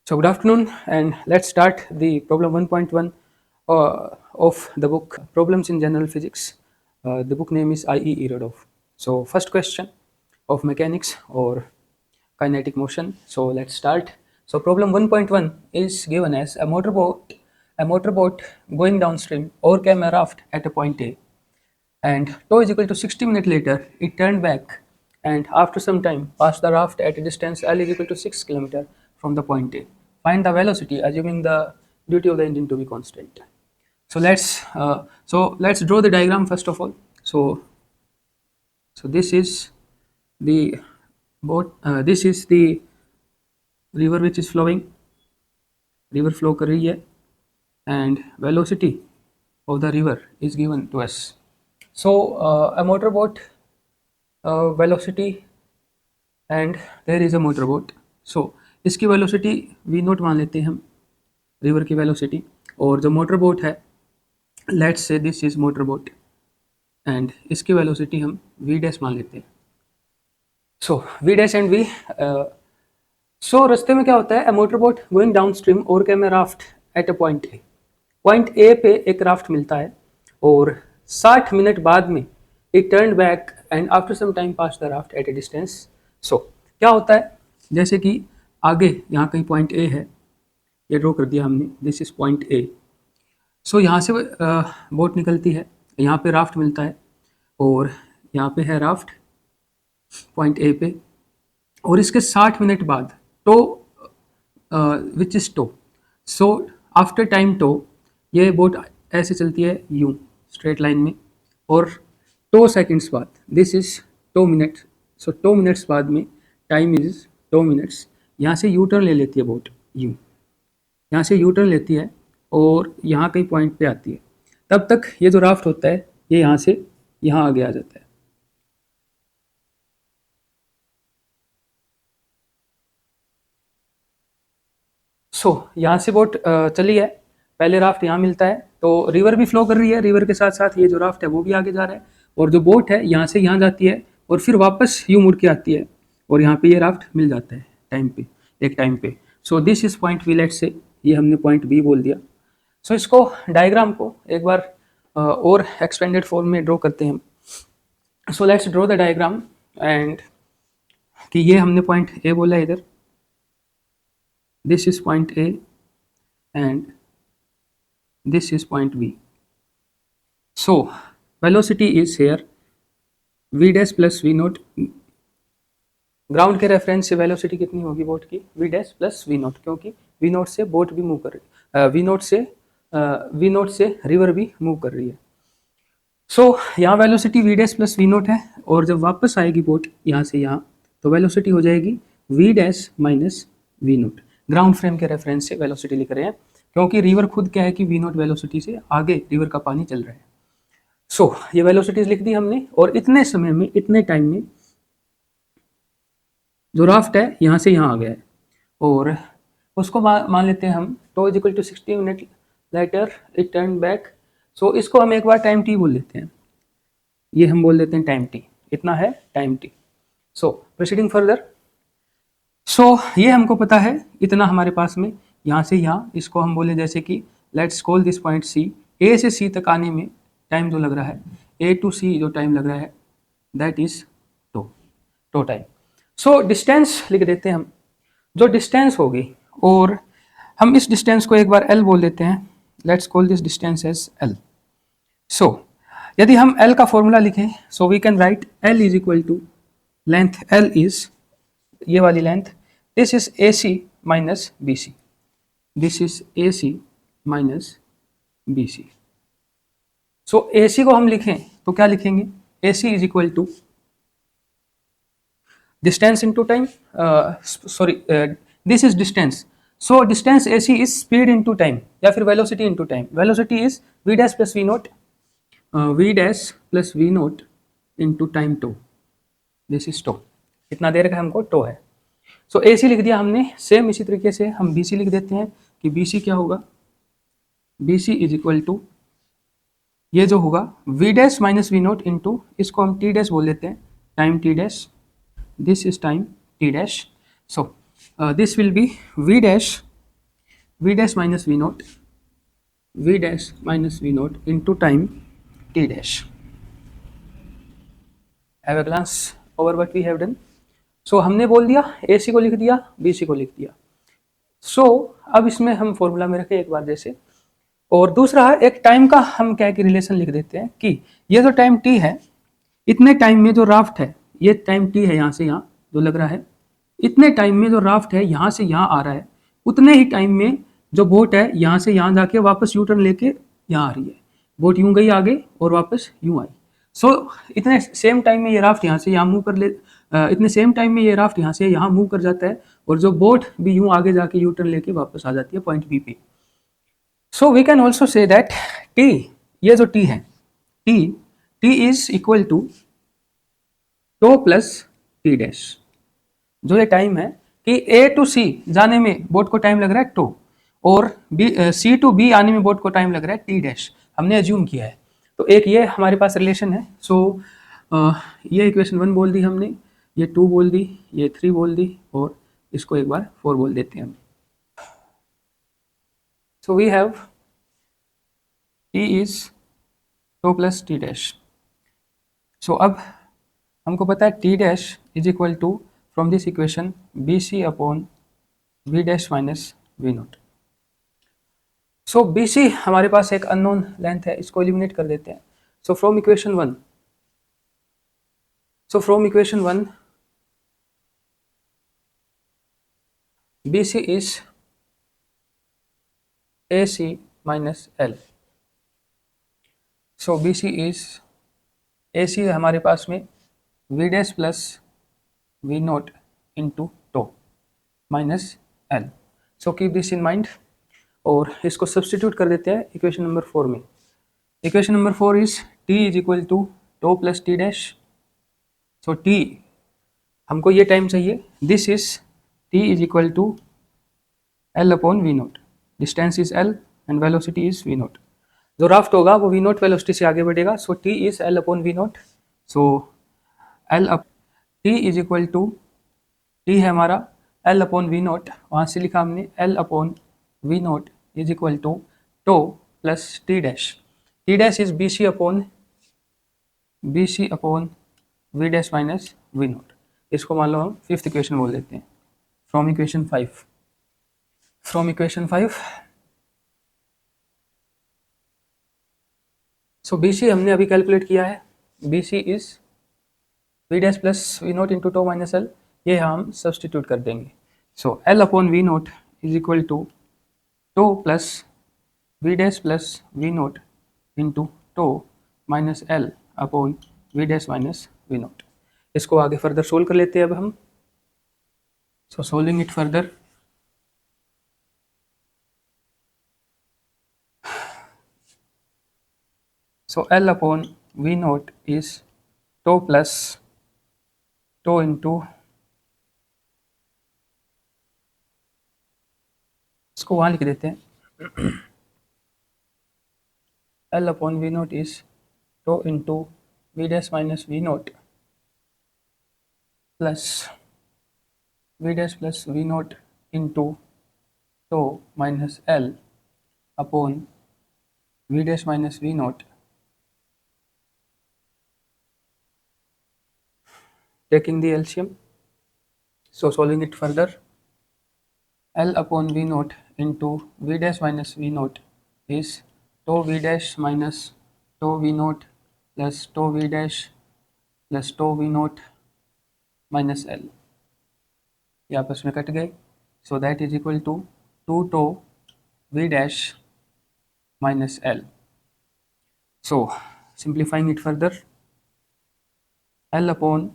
So, good afternoon, and let's start the problem 1.1 of the book Problems in General Physics. The book name is I.E. Irodov. So, first question of mechanics or kinetic motion. So, let's start. So, problem 1.1 is given as a motorboat going downstream overcame a raft at a point A, and tau is equal to 60 minutes later. It turned back and after some time passed the raft at a distance L is equal to 6 km from the point A. Find the velocity assuming the duty of the engine to be constant. So let's draw the diagram first of all. So this is the boat. This is the river which is flowing. River flow कर रही है and velocity of the river is given to us. So a motorboat velocity and there is a motorboat. So इसकी velocity v naught मान लेते हैं हम, river की velocity, और जो मोटर बोट है let's say this is motor boat and इसकी वेलोसिटी हम v डैश मान लेते हैं. So v dash and v. So रास्ते में क्या होता है, a motor boat going down stream और came a raft at a point A. Point A पे एक राफ्ट मिलता है और 60 मिनट बाद में it turn back and after some time pass the raft at a distance. So क्या होता है, जैसे कि आगे यहाँ कहीं पॉइंट ए है, ये ड्रॉ कर दिया हमने, दिस इज पॉइंट ए. सो यहाँ से बोट निकलती है, यहाँ पे राफ्ट मिलता है और यहाँ पे है राफ्ट पॉइंट ए पे, और इसके 60 मिनट बाद t o which is t o. So after time t o ये बोट ऐसे चलती है यूं स्ट्रेट लाइन में, और टो सेकंड्स बाद this is t o minute. So t o minutes बाद में टाइम इज टो मिनट्स. यहाँ से यू टर्न ले लेती है बोट यूं, यहाँ से यू टर्न लेती है और यहाँ कहीं पॉइंट पे आती है. तब तक ये जो राफ्ट होता है ये यहाँ से यहाँ आगे आ जाता है. सो यहाँ से बोट चली है, पहले राफ्ट यहाँ मिलता है तो रिवर भी फ्लो कर रही है, रिवर के साथ साथ ये जो राफ्ट है वो भी आगे जा रहा है, और जो बोट है यहाँ से यहाँ जाती है और फिर वापस यूँ मुड़ के आती है और यहाँ पे ये राफ्ट मिल जाता है टाइम पे, एक टाइम पे. So this is point B, let say ये हमने पॉइंट बी बोल दिया. सो इसको डायग्राम को एक बार और एक्सपेंडेड फॉर्म में ड्रॉ करते हैं हम. So let's draw the diagram and कि ये हमने पॉइंट ए बोला इधर, this is point A and this is point B. So velocity is here v dash plus v naught. Ground के रेफरेंस से वेलोसिटी कितनी होगी बोट की, v dash plus v naught, क्योंकि v नोट से boat भी मूव कर रही है, v नोट से रिवर भी मूव कर रही है. सो यहाँ velocity v dash plus v note है, और जब वापस आएगी बोट यहाँ से यहाँ तो वेलोसिटी हो जाएगी v dash minus v naught. Ground frame के रेफरेंस से वेलोसिटी लिख रहे हैं क्योंकि रिवर खुद क्या है कि v नोट वेलोसिटी से आगे रिवर का पानी चल रहा है. सो ये वेलोसिटीज लिख दी हमने, और इतने समय में, इतने टाइम में जो राफ्ट है यहाँ से यहाँ आ गया है, और उसको मान लेते हैं हम t o is equal to 60 minute later it turn back. So इसको हम एक बार टाइम टी बोल लेते हैं, ये हम बोल देते हैं टाइम टी, इतना है टाइम टी. सो प्रोसीडिंग फर्दर. सो ये हमको पता है, इतना हमारे पास में, यहाँ से यहाँ इसको हम बोले जैसे कि let's call this point C. A से सी तक आने में टाइम जो लग रहा है, ए टू सी जो टाइम लग रहा है that is t o time. So distance लिख देते हैं हम, जो डिस्टेंस होगी, और हम इस डिस्टेंस को एक बार एल बोल देते हैं. Let's call this distance as L. So यदि हम एल का फॉर्मूला लिखें, so we can write L is equal to length, L is ये वाली length, this is A C minus B C, this is A C minus B C. So A C को हम लिखें तो क्या लिखेंगे, A C is equal to distance into time, sorry this is distance. So distance A C is speed into time या फिर velocity into time. Velocity is v dash plus v naught, v dash plus v naught into time t o, this is t o. इतना देर का हमको to है. सो A सी लिख दिया हमने. सेम इसी तरीके से हम बी सी लिख देते हैं कि बी सी क्या होगा, B C is equal to ये जो होगा v dash minus we naught into, इसको हम t डैश बोल देते हैं, time t dash, this is time t dash. So this will be v dash v dash minus we naught, v dash minus we naught into time t dash. Have a glance over what we have done. So हमने बोल दिया ए C को लिख दिया, B C को लिख दिया। सो अब इसमें हम फॉर्मूला में रखें एक बार जैसे, और दूसरा एक टाइम का हम क्या कि रिलेशन लिख देते हैं कि ये जो टाइम टी है, इतने टाइम में जो राफ्ट है, ये टाइम टी है यहाँ से यहाँ जो लग रहा है, इतने टाइम में जो राफ्ट है यहाँ से यहाँ आ रहा है, उतने ही टाइम में जो बोट है यहाँ से यहाँ जाके वापस यू टर्न लेके यहाँ आ रही है। बोट यूं गई आगे और वापस यूं आई। सो इतने सेम टाइम में ये राफ्ट यहाँ से यहाँ मूव कर ले, इतने सेम टाइम में ये राफ्ट यहाँ से यहाँ मूव कर जाता है, और जो बोट भी यूं आगे जाके यू टर्न लेके वापस आ जाती है पॉइंट बी पे। So we can also say that T, ये जो टी है, T T is equal to t o plus T dash. जो ये टाइम है कि ए टू सी जाने में बोट को टाइम लग रहा है टो, और बी सी टू बी आने में बोट को टाइम लग रहा है टी डैश, हमने एज्यूम किया है। तो एक ये हमारे पास रिलेशन है। सो ये इक्वेशन 1 बोल दी हमने, ये 2 बोल दी, ये 3 बोल दी, और इसको एक बार 4 बोल देते हैं हम। So we have t is t o plus T dash. So अब हमको पता है t dash is equal to from this equation B C upon we dash minus we naught. So B C हमारे पास एक अननोन लेंथ है, इसको eliminate कर देते हैं। So from equation 1, so from equation 1 BC is AC minus L। so BC is AC है हमारे पास में V dash plus V naught into t o minus L। So keep this in mind, और इसको सब्सटीट्यूट कर देते हैं इक्वेशन नंबर 4 में। Equation number 4 is T is equal to t o plus T dash. So T हमको ये टाइम चाहिए, this is T is equal to L upon V naught, distance is L and velocity is V naught. जो raft होगा वो V naught velocity से आगे बढ़ेगा। So T is L upon V naught. So L up T is equal to, T है हमारा L upon V note, वहाँ से लिखा हमने L upon V naught is equal to t o plus T dash. T dash is B C upon we dash minus we naught. इसको मान लो हम फिफ्थ इक्वेशन बोल देते हैं from equation 5। From equation 5 so B C हमने अभी calculate किया है, B C is V dash plus we naught into t o minus L, ये हम सब्सटीट्यूट कर देंगे। So L upon V naught is equal to t o plus v dash plus we naught into t o minus L upon we dash minus we naught. इसको आगे further solve कर लेते हैं अब हम। So solving it further, so L upon V naught is tau plus tau into, इसको वहाँ लिख देते हैं L upon V naught is tau into V dash minus V naught plus V dash plus V naught into tau minus L upon V dash minus V naught, taking the LCM. So solving it further, L upon V naught into V dash minus V naught is tau V dash minus tau V naught plus tau V dash plus tau V naught minus L, ये आपस में cut गए। So that is equal to 2 tau V dash minus L. So simplifying it further, L upon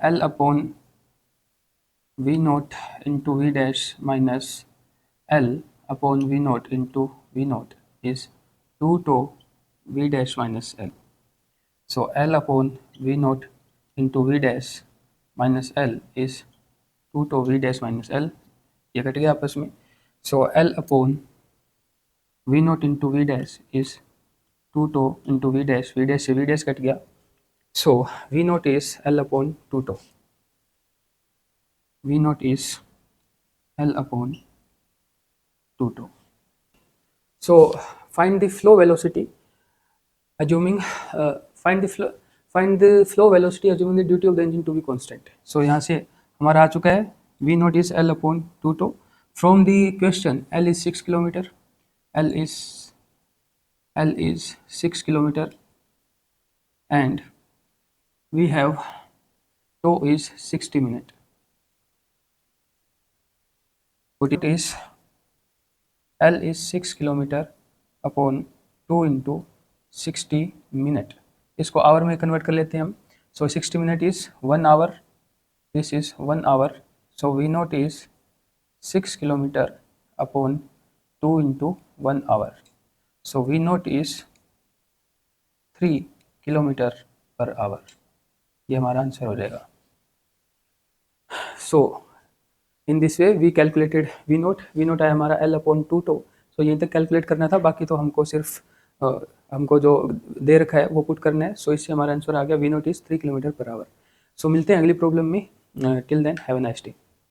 L upon V naught into V dash minus L upon V naught into V naught is 2 tau V dash minus L. So L upon V naught into V dash minus L is 2 tau V dash minus L, ये cut गया आपस में। So L upon V naught into V dash is 2 tau into V dash से V dash cut गया। So V naught is L upon 2 tau। V naught is L upon 2 tau. So find the flow velocity assuming find the flow velocity assuming the duty of the engine to be constant. So यहाँ से हमारा आ चुका है V naught is L upon 2 tau. From the question, L is 6 kilometer. L is 6 kilometer, and we have tau is 60 minute. What it is, L is 6 kilometer upon 2 into 60 minute. इसको our में convert कर लेते हैं हम. So 60 minute is 1 hour. This is 1 hour. So V naught is 6 kilometer upon 2 into 1 hour. So V naught is 3 kilometer per hour. ये हमारा answer हो जाएगा. So in this way we calculated V naught. V naught है हमारा L upon 2 tau. So यहीं तक calculate करना था, बाकी तो हमको सिर्फ हमको जो दे रखा है वो पुट करना है. सो इससे हमारा आंसर आ गया V naught is 3 kilometre per hour. So मिलते हैं अगली प्रॉब्लम में. Till then have a nice day.